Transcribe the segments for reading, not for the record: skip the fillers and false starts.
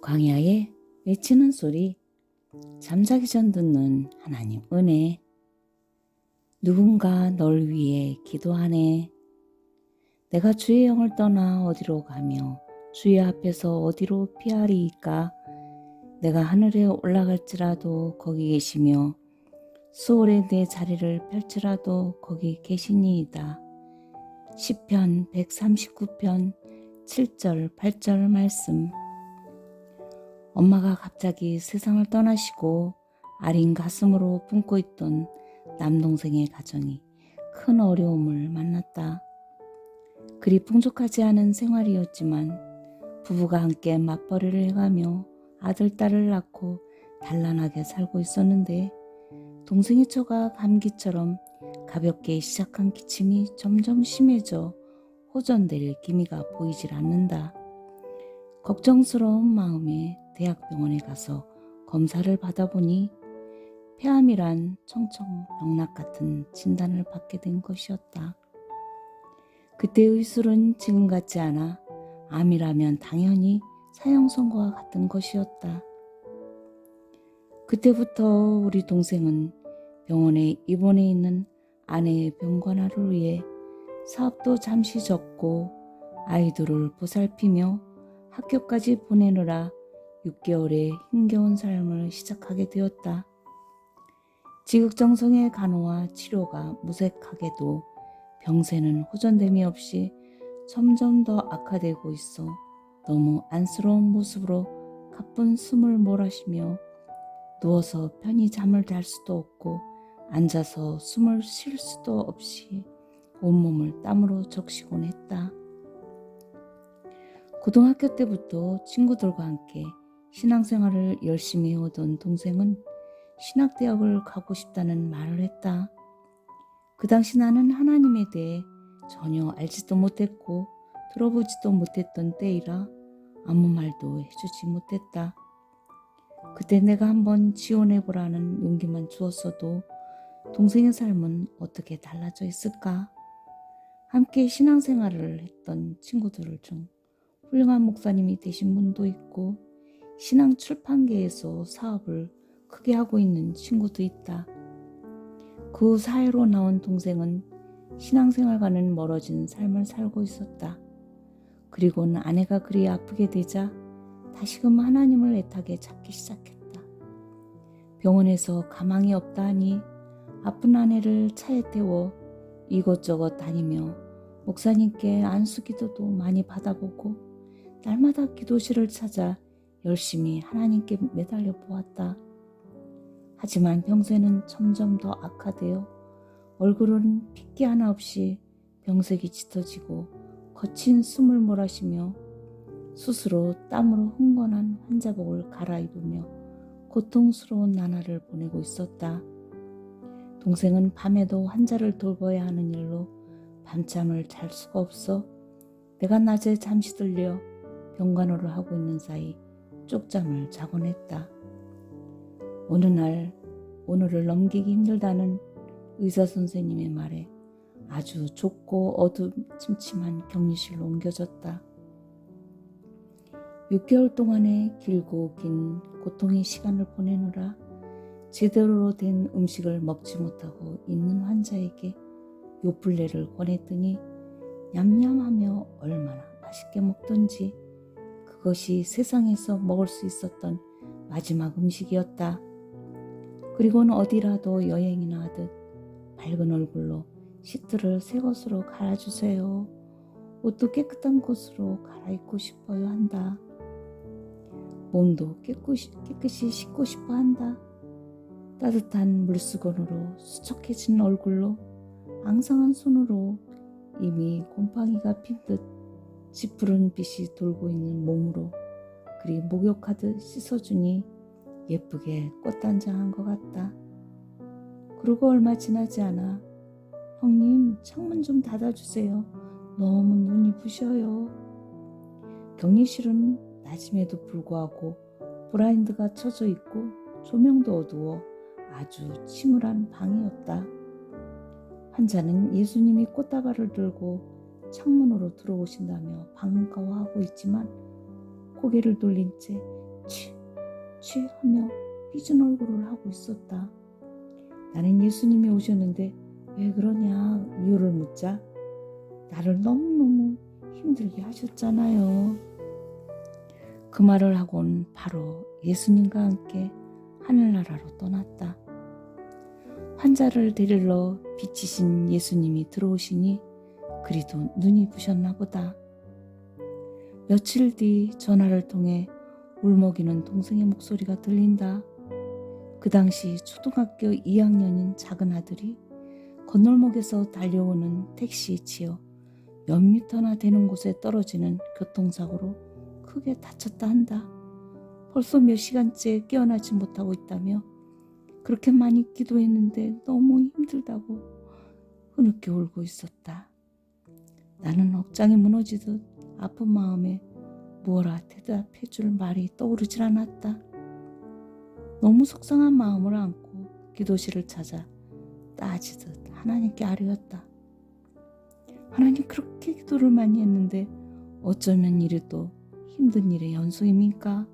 광야에 외치는 소리, 잠자기 전 듣는 하나님 은혜. 누군가 널 위해 기도하네. 내가 주의 영을 떠나 어디로 가며 주의 앞에서 어디로 피하리이까. 내가 하늘에 올라갈지라도 거기 계시며 수월에 내 자리를 펼치라도 거기 계시니이다. 시편 139편 7절 8절 말씀. 엄마가 갑자기 세상을 떠나시고 아린 가슴으로 품고 있던 남동생의 가정이 큰 어려움을 만났다. 그리 풍족하지 않은 생활이었지만 부부가 함께 맞벌이를 해가며 아들, 딸을 낳고 단란하게 살고 있었는데 동생의 처가 감기처럼 가볍게 시작한 기침이 점점 심해져 호전될 기미가 보이질 않는다. 걱정스러운 마음에 대학병원에 가서 검사를 받아보니 폐암이란 청천벽락 같은 진단을 받게 된 것이었다. 그때의 술은 지금 같지 않아 암이라면 당연히 사형 선고와 같은 것이었다. 그때부터 우리 동생은 병원에 입원해 있는 아내의 병관화를 위해 사업도 잠시 접고 아이들을 보살피며 학교까지 보내느라 6개월의 힘겨운 삶을 시작하게 되었다. 지극정성의 간호와 치료가 무색하게도 병세는 호전됨이 없이 점점 더 악화되고 있어 너무 안쓰러운 모습으로 가쁜 숨을 몰아쉬며 누워서 편히 잠을 잘 수도 없고 앉아서 숨을 쉴 수도 없이 온몸을 땀으로 적시곤 했다. 고등학교 때부터 친구들과 함께 신앙생활을 열심히 해오던 동생은 신학대학을 가고 싶다는 말을 했다. 그 당시 나는 하나님에 대해 전혀 알지도 못했고 들어보지도 못했던 때이라 아무 말도 해주지 못했다. 그때 내가 한번 지원해보라는 용기만 주었어도 동생의 삶은 어떻게 달라져 있을까? 함께 신앙생활을 했던 친구들 중 훌륭한 목사님이 되신 분도 있고 신앙 출판계에서 사업을 크게 하고 있는 친구도 있다. 그 사회로 나온 동생은 신앙생활과는 멀어진 삶을 살고 있었다. 그리고는 아내가 그리 아프게 되자 다시금 하나님을 애타게 찾기 시작했다. 병원에서 가망이 없다 하니 아픈 아내를 차에 태워 이곳저곳 다니며 목사님께 안수기도도 많이 받아보고 날마다 기도실을 찾아 열심히 하나님께 매달려 보았다. 하지만 병세는 점점 더 악화되어 얼굴은 핏기 하나 없이 병색이 짙어지고 거친 숨을 몰아쉬며 스스로 땀으로 흥건한 환자복을 갈아입으며 고통스러운 나날을 보내고 있었다. 동생은 밤에도 환자를 돌봐야 하는 일로 밤잠을 잘 수가 없어 내가 낮에 잠시 들려 병간호를 하고 있는 사이 쪽잠을 자곤 했다. 어느 날 오늘을 넘기기 힘들다는 의사 선생님의 말에 아주 좁고 어두침침한 격리실로 옮겨졌다. 6개월 동안의 길고 긴 고통의 시간을 보내느라 제대로 된 음식을 먹지 못하고 있는 환자에게 요플레를 권했더니 냠냠하며 얼마나 맛있게 먹던지 그것이 세상에서 먹을 수 있었던 마지막 음식이었다. 그리고는 어디라도 여행이나 하듯 밝은 얼굴로 시트를 새 것으로 갈아주세요. 옷도 깨끗한 곳으로 갈아입고 싶어요 한다. 몸도 깨끗이 씻고 싶어 한다. 따뜻한 물수건으로 수척해진 얼굴로 앙상한 손으로 이미 곰팡이가 핀 듯 지푸른 빛이 돌고 있는 몸으로 그리 목욕하듯 씻어주니 예쁘게 꽃단장한 것 같다. 그러고 얼마 지나지 않아 형님 창문 좀 닫아주세요. 너무 눈이 부셔요. 격리실은 낮임에도 불구하고 블라인드가 쳐져 있고 조명도 어두워 아주 침울한 방이었다. 환자는 예수님이 꽃다발을 들고 창문으로 들어오신다며 반가워하고 있지만 고개를 돌린 채 치, 치 하며 삐진 얼굴을 하고 있었다. 나는 예수님이 오셨는데 왜 그러냐 이유를 묻자 나를 너무너무 힘들게 하셨잖아요. 그 말을 하곤 바로 예수님과 함께 하늘나라로 떠났다. 환자를 데리러 빛이신 예수님이 들어오시니 그리도 눈이 부셨나 보다. 며칠 뒤 전화를 통해 울먹이는 동생의 목소리가 들린다. 그 당시 초등학교 2학년인 작은 아들이 건널목에서 달려오는 택시에 치여 몇 미터나 되는 곳에 떨어지는 교통사고로 크게 다쳤다 한다. 벌써 몇 시간째 깨어나지 못하고 있다며 그렇게 많이 기도했는데 너무 힘들다고 흐느껴 울고 있었다. 나는 억장이 무너지듯 아픈 마음에 무엇라 대답해 줄 말이 떠오르질 않았다. 너무 속상한 마음을 안고 기도실을 찾아 따지듯 하나님께 아뢰었다. 하나님 그렇게 기도를 많이 했는데 어쩌면 이래도 힘든 일의 연속입니까?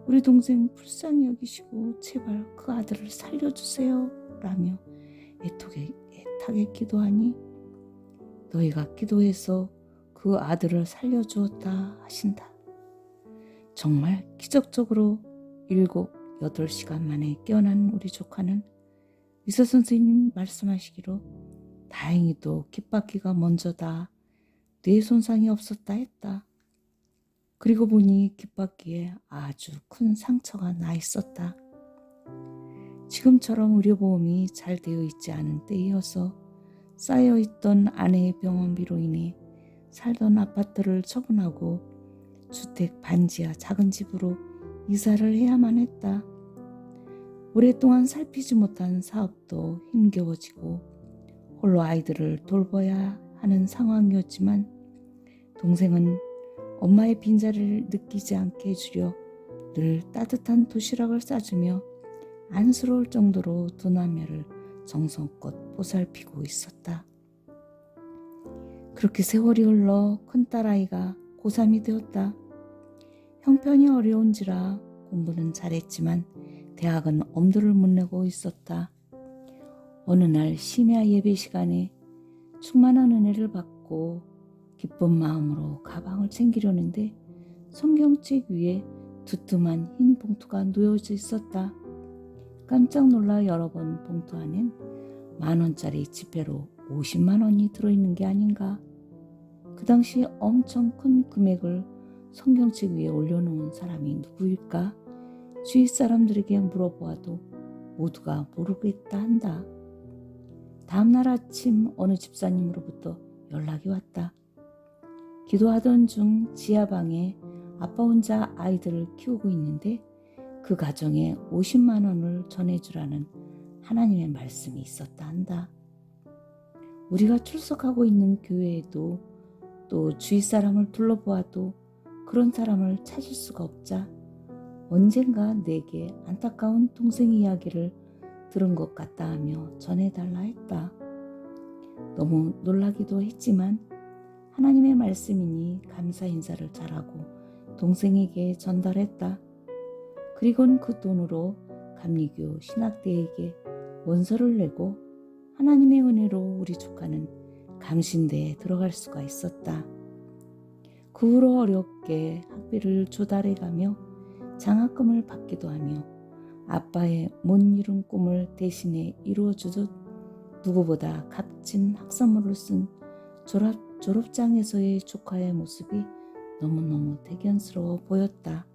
우리 동생 불쌍히 여기시고 제발 그 아들을 살려주세요 라며 애타게 기도하니 너희가 기도해서 그 아들을 살려주었다 하신다. 정말 기적적으로 7, 8시간 만에 깨어난 우리 조카는 의사 선생님 말씀하시기로 다행히도 귓바퀴가 먼저다 뇌 손상이 없었다 했다. 그리고 보니 귓바퀴에 아주 큰 상처가 나 있었다. 지금처럼 의료보험이 잘 되어 있지 않은 때이어서 쌓여있던 아내의 병원비로 인해 살던 아파트를 처분하고 주택 반지하 작은 집으로 이사를 해야만 했다. 오랫동안 살피지 못한 사업도 힘겨워지고 홀로 아이들을 돌봐야 하는 상황이었지만 동생은 엄마의 빈자리를 느끼지 않게 해주려 늘 따뜻한 도시락을 싸주며 안쓰러울 정도로 두 남매를 정성껏 보살피고 있었다. 그렇게 세월이 흘러 큰딸아이가 고3이 되었다. 형편이 어려운지라 공부는 잘했지만 대학은 엄두를 못 내고 있었다. 어느 날 심야 예배 시간에 충만한 은혜를 받고 기쁜 마음으로 가방을 챙기려는데 성경책 위에 두툼한 흰 봉투가 놓여져 있었다. 깜짝 놀라 열어본 봉투 안엔 10,000원짜리 지폐로 50만 원이 들어있는 게 아닌가. 그 당시 엄청 큰 금액을 성경책 위에 올려놓은 사람이 누구일까? 주위 사람들에게 물어보아도 모두가 모르겠다 한다. 다음날 아침 어느 집사님으로부터 연락이 왔다. 기도하던 중 지하방에 아빠 혼자 아이들을 키우고 있는데 그 가정에 50만 원을 전해주라는 하나님의 말씀이 있었다 한다. 우리가 출석하고 있는 교회에도 또 주위 사람을 둘러보아도 그런 사람을 찾을 수가 없자 언젠가 내게 안타까운 동생 이야기를 들은 것 같다 하며 전해달라 했다. 너무 놀라기도 했지만 하나님의 말씀이니 감사 인사를 잘하고 동생에게 전달했다. 그리고는 그 돈으로 감리교 신학대에게 원서를 내고 하나님의 은혜로 우리 조카는 감신대에 들어갈 수가 있었다. 그 후로 어렵게 학비를 조달해가며 장학금을 받기도 하며 아빠의 못 이룬 꿈을 대신에 이루어주듯 누구보다 값진 학사모를 쓴 졸업장에서의 조카의 모습이 너무너무 대견스러워 보였다.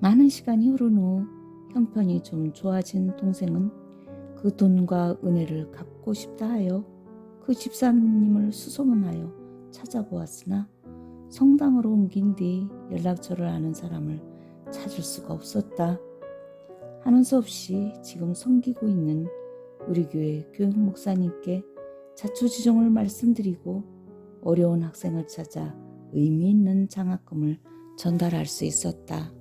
많은 시간이 흐른 후 형편이 좀 좋아진 동생은 그 돈과 은혜를 갚고 싶다 하여 그 집사님을 수소문하여 찾아보았으나 성당으로 옮긴 뒤 연락처를 아는 사람을 찾을 수가 없었다. 하는 수 없이 지금 섬기고 있는 우리 교회 교육 목사님께 자초지종을 말씀드리고 어려운 학생을 찾아 의미 있는 장학금을 전달할 수 있었다.